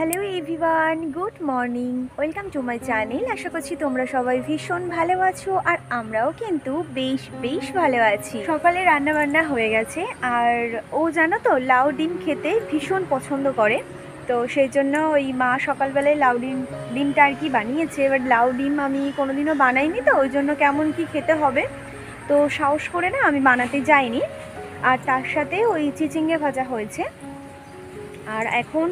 Hello everyone, good morning, welcome to my channel. আশা করছি তোমরা সবাই ভীষণ ভালো আছো আর আমরাও কিন্তু বেশ বেশ ভালো আছি। সকালে রান্না বান্না হয়ে গেছে আর ও জানো তো লাউ ডিম খেতে ভীষণ পছন্দ করে। তো সেই জন্য ওই মা সকালবেলায় ডিমটা আর কি বানিয়েছে। এবার লাউ ডিম আমি কোনোদিনও বানাইনি, তো ওই জন্য কেমন কি খেতে হবে তো সাহস করে না আমি বানাতে যাইনি। আর তার সাথে ওই চিচিঙ্গে ভাজা হয়েছে। আর এখন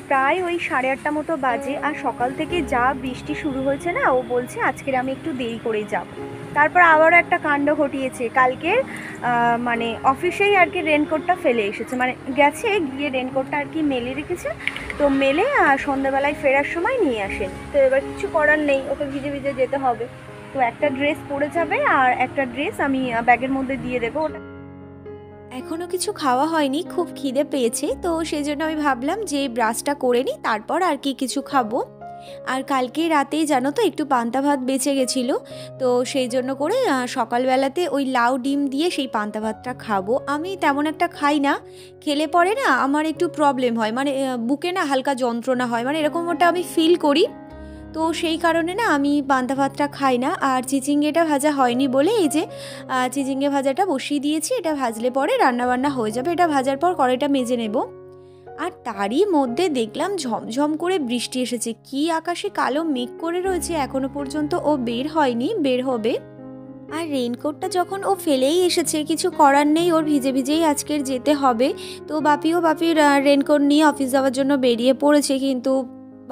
প্রায় ওই 8:30 মতো বাজে, আর সকাল থেকে যা বৃষ্টি শুরু হয়েছে না, ও বলছে আজকের আমি একটু দেরি করেই যাব। তারপর আবারও একটা কাণ্ড ঘটিয়েছে। কালকের মানে অফিসেই আর কি রেনকোটটা ফেলে এসেছে, মানে গেছে গিয়ে রেনকোটটা আর কি মেলে রেখেছে। তো মেলে সন্ধ্যাবেলায় ফেরার সময় নিয়ে আসেন। তো এবার কিছু করার নেই, ওকে ভিজে ভিজে যেতে হবে। তো একটা ড্রেস পরে যাবে আর একটা ড্রেস আমি ব্যাগের মধ্যে দিয়ে দেবো। ওটা এখনও কিছু খাওয়া হয়নি, খুব খিদে পেয়েছে, তো সেই জন্য আমি ভাবলাম যে ব্রাশটা করে নিই, তারপর আর কি কিছু খাবো। আর কালকে রাতেই জানো তো একটু পান্তা ভাত বেঁচে গেছিলো, তো সেই জন্য করে সকালবেলাতে ওই লাউ ডিম দিয়ে সেই পান্তা ভাতটা খাবো। আমি তেমন একটা খাই না, খেলে পরে না আমার একটু প্রবলেম হয়, মানে বুকে না হালকা যন্ত্রণা হয়, মানে এরকম ওটা আমি ফিল করি। তো সেই কারণে না আমি পান্তা ভাতটা খাই না। আর চিচিঙ্গেটা ভাজা হয়নি বলে এই যে চিচিঙ্গে ভাজাটা বসিয়ে দিয়েছি, এটা ভাজলে পরে রান্নাবান্না হয়ে যাবে। এটা ভাজার পর কড়াইটা মেজে নেব। আর তারই মধ্যে দেখলাম ঝমঝম করে বৃষ্টি এসেছে, কি আকাশে কালো মেঘ করে রয়েছে, এখনো পর্যন্ত ও বের হয়নি, বের হবে। আর রেইনকোটটা যখন ও ফেলেই এসেছে, কিছু করার নেই, ওর ভিজে ভিজেই আজকের যেতে হবে। তো বাপির রেইনকোট নিয়ে অফিস যাওয়ার জন্য বেরিয়ে পড়েছে, কিন্তু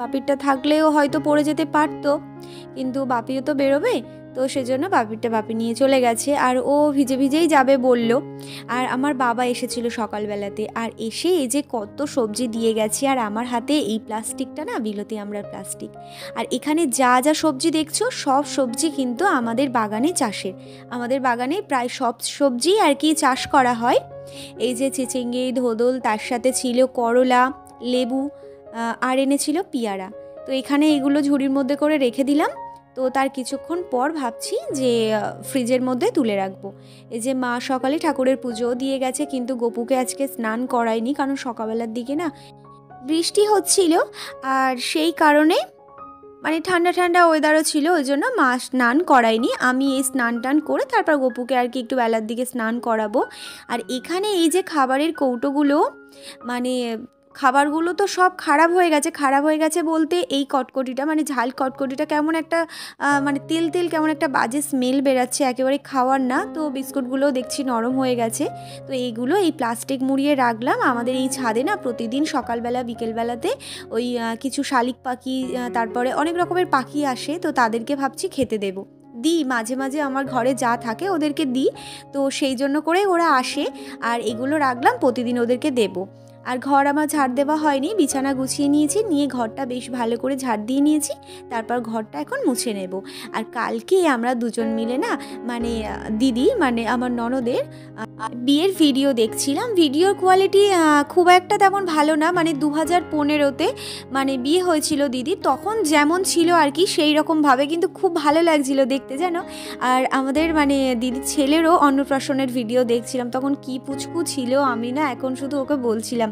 বাপিরটা থাকলেও হয়তো পড়ে যেতে পারতো, কিন্তু বাপিও তো বেরোবে, তো সেজন্য বাপি নিয়ে চলে গেছে। আর ও ভিজে ভিজেই যাবে বলল। আর আমার বাবা এসেছিল সকালবেলাতে, আর এসে এই যে কত সবজি দিয়ে গেছে, আর আমার হাতে এই প্লাস্টিকটা না বিলতি আমড়ার প্লাস্টিক। আর এখানে যা যা সবজি দেখছো সব সবজি কিন্তু আমাদের বাগানে চাষের। আমাদের বাগানে প্রায় সব সবজি আর কি চাষ করা হয়। এই যে চিচিঙ্গে, ধোদল, তার সাথে ছিল করলা, লেবু, আর এনেছিল পেয়ারা। তো এখানে এগুলো ঝুড়ির মধ্যে করে রেখে দিলাম। তো তার কিছুক্ষণ পর ভাবছি যে ফ্রিজের মধ্যে তুলে রাখবো। এই যে মা সকালে ঠাকুরের পুজোও দিয়ে গেছে, কিন্তু গপুকে আজকে স্নান করায়নি, কারণ সকালবেলার দিকে না বৃষ্টি হচ্ছিল, আর সেই কারণে মানে ঠান্ডা ঠান্ডা ওয়েদারও ছিল, ওই জন্য মা স্নান করায়নি। আমি এই স্নান টান করে তারপর গপুকে আর কি একটু বেলার দিকে স্নান করাবো। আর এখানে এই যে খাবারের কৌটোগুলো, মানে খাবারগুলো তো সব খারাপ হয়ে গেছে বলতে এই কটকটিটা, মানে ঝাল কটকটিটা কেমন একটা মানে তেল তেল কেমন একটা বাজে স্মেল বেরাচ্ছে, একেবারে খাওয়ার না। তো বিস্কুটগুলোও দেখছি নরম হয়ে গেছে। তো এইগুলো এই প্লাস্টিক মুড়িয়ে রাখলাম। আমাদের এই ছাদে না প্রতিদিন সকালবেলা বিকেলবেলাতে ওই কিছু শালিক পাখি, তারপরে অনেক রকমের পাখি আসে, তো তাদেরকে ভাবছি খেতে দেবো। দিই মাঝে মাঝে, আমার ঘরে যা থাকে ওদেরকে দিই, তো সেই জন্য করে ওরা আসে। আর এগুলো রাখলাম, প্রতিদিন ওদেরকে দেবো। আর ঘর আমার ঝাড় দেওয়া হয়নি, বিছানা গুছিয়ে নিয়েছি, নিয়ে ঘরটা বেশ ভালো করে ঝাড় দিয়ে নিয়েছি। তারপর ঘরটা এখন মুছে নেব। আর কালকে আমরা দুজন মিলে না, মানে দিদি মানে আমার ননদের বিয়ের ভিডিও দেখছিলাম। ভিডিওর কোয়ালিটি খুব একটা তেমন ভালো না, মানে 2015-তে মানে বিয়ে হয়েছিল দিদি, তখন যেমন ছিল আর কি সেই রকমভাবে, কিন্তু খুব ভালো লাগছিল দেখতে জানো। আর আমাদের মানে দিদির ছেলেরও অন্নপ্রাশনের ভিডিও দেখছিলাম, তখন কি পুচকু ছিল, আমি না এখন শুধু ওকে বলছিলাম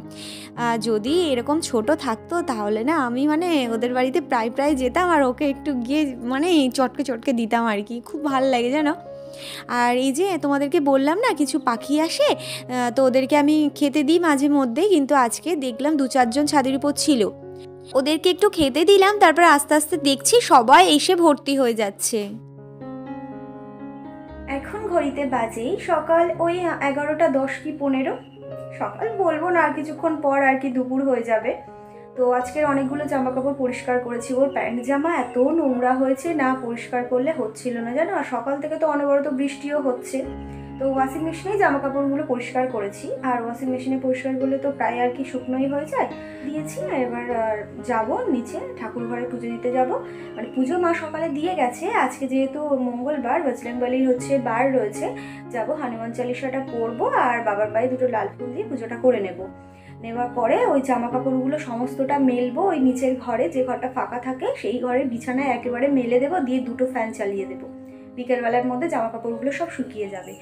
যদি এরকম ছোট থাকতো তাহলে না আমি মানে ওদের বাড়িতে প্রায় প্রায় যেতাম, আর ওকে একটু গিয়ে মানে চটকে চটকে দিতাম আর কি, খুব ভালো লাগে জানো। আর এই যে তোমাদেরকে বললাম না কিছু পাখি আসে, তো ওদেরকে আমি খেতে দিই মাঝে মধ্যে, কিন্তু আজকে দেখলাম 2-4 জন ছাদের উপর ছিল, ওদেরকে একটু খেতে দিলাম, তারপর আস্তে আস্তে দেখছি সবাই এসে ভর্তি হয়ে যাচ্ছে। এখন ঘড়িতে বাজে সকাল ওই 11টা 10 কি 15। সকাল বলবো না, আর কিছুক্ষণ পর আর কি দুপুর হয়ে যাবে। তো আজকের অনেকগুলো জামা কাপড় পরিষ্কার করেছি। ওর প্যান্ট জামা এত নোংরা হয়েছে না, পরিষ্কার করলে হচ্ছিল না জানো। আর সকাল থেকে তো অনবরত বৃষ্টিও হচ্ছে, তো ওয়াশিং মেশিনেই জামা কাপড়গুলো পরিষ্কার করেছি। আর ওয়াশিং মেশিনে পরিষ্কার করলে তো প্রায় আর কি শুকনোই হয়ে যায়, দিয়েছি। এবার যাব নিচে ঠাকুর ঘরে পুজো দিতে যাব, মানে পুজো মা সকালে দিয়ে গেছে। আজকে যেহেতু মঙ্গলবার, বজরংবলির হচ্ছে বার রয়েছে, যাব হনুমান চালিসাটা পড়বো, আর বাবার পায়ে দুটো লাল ফুল দিয়ে পুজোটা করে নেওয়ার পরে ওই জামা কাপড়গুলো সমস্তটা মেলবো ওই নিচের ঘরে, যে ঘরটা ফাঁকা থাকে সেই ঘরে বিছানায় একেবারে মেলে দেবো, দিয়ে দুটো ফ্যান চালিয়ে দেবো। বিকেলবেলার মধ্যে জামা কাপড়গুলো সব শুকিয়ে যাবে।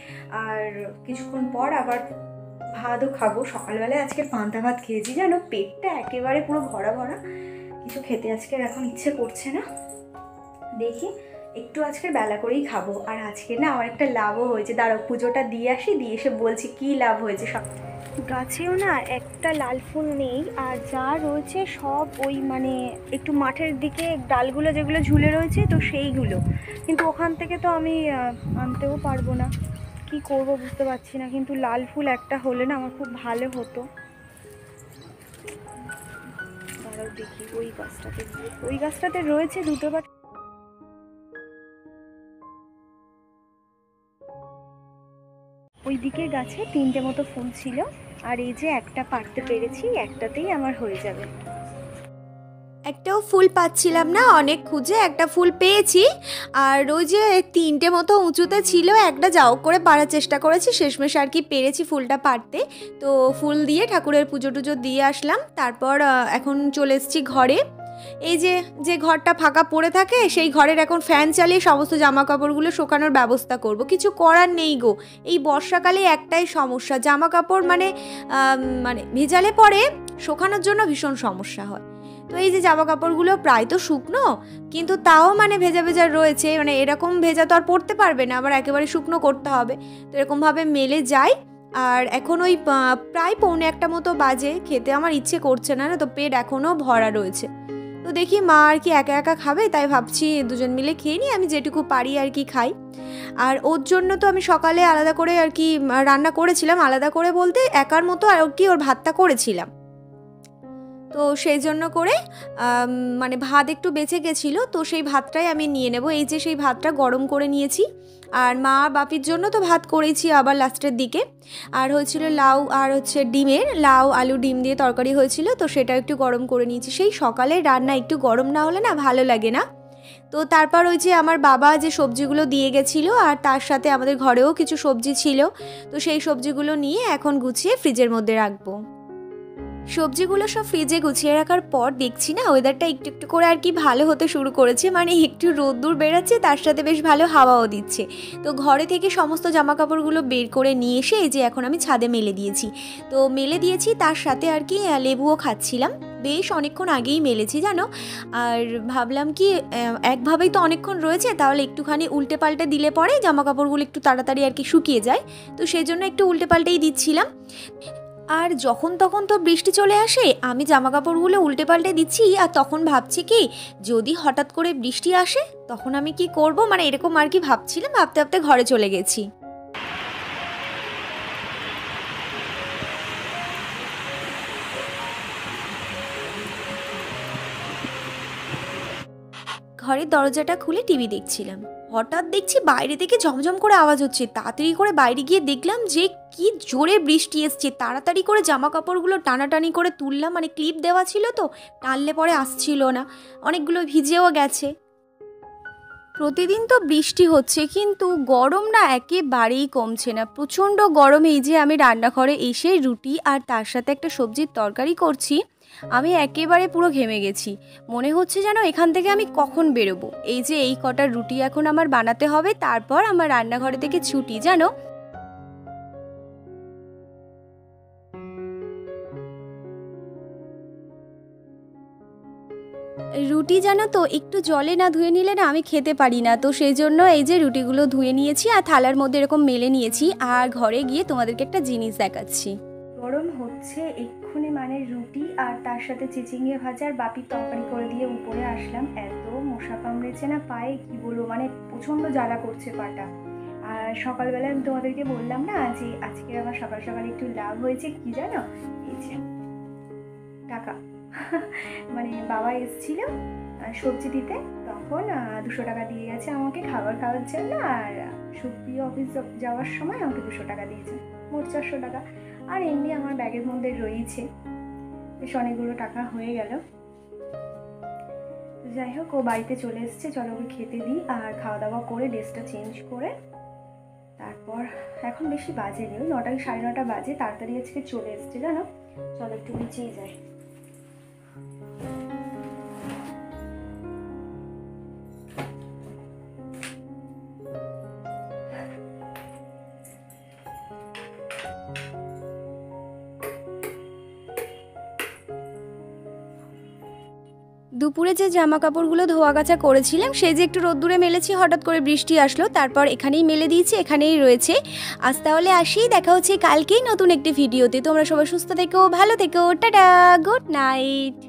আর কিছুক্ষণ পর আবার ভাতও খাবো। সকালবেলায় আজকে পান্তা ভাত খেয়েছি, জানো, পেটটা একেবারে পুরো ভরা ভরা, কিছু খেতে আজকে এখন ইচ্ছে করছে না। দেখি একটু আজকের বেলা করেই খাবো। আর আজকে না আমার একটা লাভও হয়েছে, দাঁড়াও পুজোটা দিয়ে আসি, দিয়ে এসে বলছি কী লাভ হয়েছে। সব গাছেও না একটা লাল ফুল নেই, আর যা রয়েছে সব ওই মানে একটু মাঠের দিকে ডালগুলো যেগুলো ঝুলে রয়েছে তো সেইগুলো, কিন্তু ওখান থেকে তো আমি আনতেও পারবো না, কি করব বুঝতে পারছি না। কিন্তু লাল ফুল একটা হলে না আমার খুব ভালো হতো। দাঁড়াও দেখি ওই গাছটাতে রয়েছে দুটো, বাট ওই দিকের গাছে 3টে মতো ফুল ছিল, আর এই যে একটা পাড়তে পেরেছি, একটাতেই আমার হয়ে যাবে। একটাও ফুল পাচ্ছিলাম না, অনেক খুঁজে একটা ফুল পেয়েছি। আর ওই যে 3টে মতো উঁচুতে ছিল, একটা যাও করে পাড়ার চেষ্টা করেছি, শেষমেশ আর কি পেরেছি ফুলটা পাড়তে। তো ফুল দিয়ে ঠাকুরের পুজো টুজো দিয়ে আসলাম। তারপর এখন চলে এসেছি ঘরে। এই যে যে ঘরটা ফাঁকা পড়ে থাকে সেই ঘরের এখন ফ্যান চালিয়ে সমস্ত জামা কাপড়গুলো শুকানোর ব্যবস্থা করব। কিছু করার নেই গো, এই বর্ষাকালে একটাই সমস্যা, জামা কাপড় মানে ভেজালে পরে শুকানোর জন্য ভীষণ সমস্যা হয়। তো এই যে জামা কাপড়গুলো প্রায় তো শুকনো, কিন্তু তাও মানে ভেজা ভেজা রয়েছে, মানে এরকম ভেজা তো আর পরতে পারবে না, আবার একেবারে শুকনো করতে হবে। তো এরকমভাবে মেলে যায়। আর এখন ওই প্রায় 1:45 মতো বাজে, খেতে আমার ইচ্ছে করছে না, তো পেট এখনও ভরা রয়েছে। তো দেখি মা আর কি একা একা খাবে, তাই ভাবছি দুজন মিলে খেয়ে নিই, আমি যেটুকু পারি আর কি খাই। আর ওর জন্য তো আমি সকালে আলাদা করে আর কি রান্না করেছিলাম, আলাদা করে বলতে একার মতো আর কি ওর ভাতটা করেছিলাম। তো সেই জন্য করে মানে ভাত একটু বেঁচে গেছিলো, তো সেই ভাতটাই আমি নিয়ে নেব। এই যে সেই ভাতটা গরম করে নিয়েছি। আর মা বাপির জন্য তো ভাত করেছি আবার লাস্টের দিকে। আর হয়েছিল লাউ আর হচ্ছে ডিমের, লাউ আলু ডিম দিয়ে তরকারি হয়েছিল, তো সেটা একটু গরম করে নিয়েছি। সেই সকালে রান্না একটু গরম না হলে না ভালো লাগে না। তো তারপর ওই যে আমার বাবা যে সবজিগুলো দিয়ে গেছিলো, আর তার সাথে আমাদের ঘরেও কিছু সবজি ছিল, তো সেই সবজিগুলো নিয়ে এখন গুছিয়ে ফ্রিজের মধ্যে রাখবো। সবজিগুলো সব ফ্রিজে গুছিয়ে রাখার পর দেখছি না ওয়েদারটা একটু একটু করে আর কি ভালো হতে শুরু করেছে, মানে একটু রোদ্দুর বেরাচ্ছে, তার সাথে বেশ ভালো হাওয়াও দিচ্ছে। তো ঘরে থেকে সমস্ত জামা কাপড়গুলো বের করে নিয়ে এসে এই যে এখন আমি ছাদে মেলে দিয়েছি। তো মেলে দিয়েছি, তার সাথে আর কি লেবুও খাচ্ছিলাম। বেশ অনেকক্ষণ আগেই মেলেছি জানো। আর ভাবলাম কি একভাবেই তো অনেকক্ষণ রয়েছে, তাহলে একটুখানি উল্টে পাল্টে দিলে পরে জামা কাপড়গুলো একটু তাড়াতাড়ি আর কি শুকিয়ে যায়। তো সেই জন্য একটু উল্টে পাল্টেই দিচ্ছিলাম। আর যখন তখন তো বৃষ্টি চলে আসে, আমি জামা কাপড়গুলো উল্টে পাল্টে দিচ্ছি, আর তখন ভাবছি কি যদি হঠাৎ করে বৃষ্টি আসে তখন আমি কি করব, মানে এরকম আর কি ভাবছিলাম, ভাবতে ভাবতে ঘরে চলে গেছি। ঘরের দরজাটা খুলে টিভি দেখছিলাম, হঠাৎ দেখছি বাইরে থেকে ঝমঝম করে আওয়াজ হচ্ছে। তাড়াতাড়ি করে বাইরে গিয়ে দেখলাম যে কি জোরে বৃষ্টি এসছে। তাড়াতাড়ি করে জামা কাপড়গুলো টানাটানি করে তুললাম, মানে ক্লিপ দেওয়া ছিল তো, টানলে পরে আসছিল না, অনেকগুলো ভিজেও গেছে। প্রতিদিন তো বৃষ্টি হচ্ছে, কিন্তু গরম না একেবারেই কমছে না, প্রচণ্ড গরম। এই যে আমি রান্নাঘরে এসে রুটি আর তার সাথে একটা সবজির তরকারি করছি, আমি একেবারে পুরো ঘেমে গেছি। মনে হচ্ছে যেন এখান থেকে আমি কখন বেরোবো। এই যে এই কটা রুটি এখন আমার বানাতে হবে, তারপর আমার রান্নাঘরে থেকে ছুটি জানো। রুটি জানো তো একটু জলে না ধুয়ে নিলে না আমি খেতে পারি না, তো সেই জন্য এই যে রুটিগুলো ধুয়ে নিয়েছি আর থালার মধ্যে এরকম মেলে নিয়েছি। আর ঘরে গিয়ে তোমাদেরকে একটা জিনিস দেখাচ্ছি। গরম হচ্ছে এক্ষুনি, মানে রুটি আর তার সাথে চিচিঙ্গে ভাজা আর বাপির তরকারি করে দিয়ে উপরে আসলাম। এত মশা কামড়েছে না পায়ে, কি বলবো, মানে প্রচণ্ড জ্বালা করছে পাটা। আর সকালবেলায় আমি তোমাদেরকে বললাম না যে আজকে আমার সকাল সকাল একটু লাভ হয়েছে, কি জানো, এই যে টাকা। মানে বাবা এসেছিল সবজি দিতে, তখন 200 টাকা দিয়ে গেছে আমাকে খাবার খাওয়ার জন্য, আর সুপ্রিয় অফিস যাওয়ার সময় আমাকে 200 টাকা দিয়েছে, মোট 400 টাকা। আর এমনি আমার ব্যাগের মধ্যে রয়েছে, বেশ অনেকগুলো টাকা হয়ে গেল। যাই হোক, ও বাড়িতে চলে এসছে, চলো ওকে খেতে দিই, আর খাওয়া দাওয়া করে ড্রেসটা চেঞ্জ করে তারপর, এখন বেশি বাজে নেই, 9টা 9:30 বাজে, তাড়াতাড়ি আজকে চলে এসছে জানো। চলো একটু নিচেই যাই। দুপুরে যে জামা কাপড়গুলো ধোয়া কাচা করেছিলাম সেই যে একটু রোদ্দুরে মেলেছি, হঠাৎ করে বৃষ্টি আসলো, তারপর এখানেই মেলে দিয়েছি, এখানেই রয়েছে। আজ তাহলে আসি, দেখা হচ্ছে কালকেই নতুন একটি ভিডিওতে। তোমরা সবাই সুস্থ থেকো, ভালো থেকো, টাটা, গুড নাইট।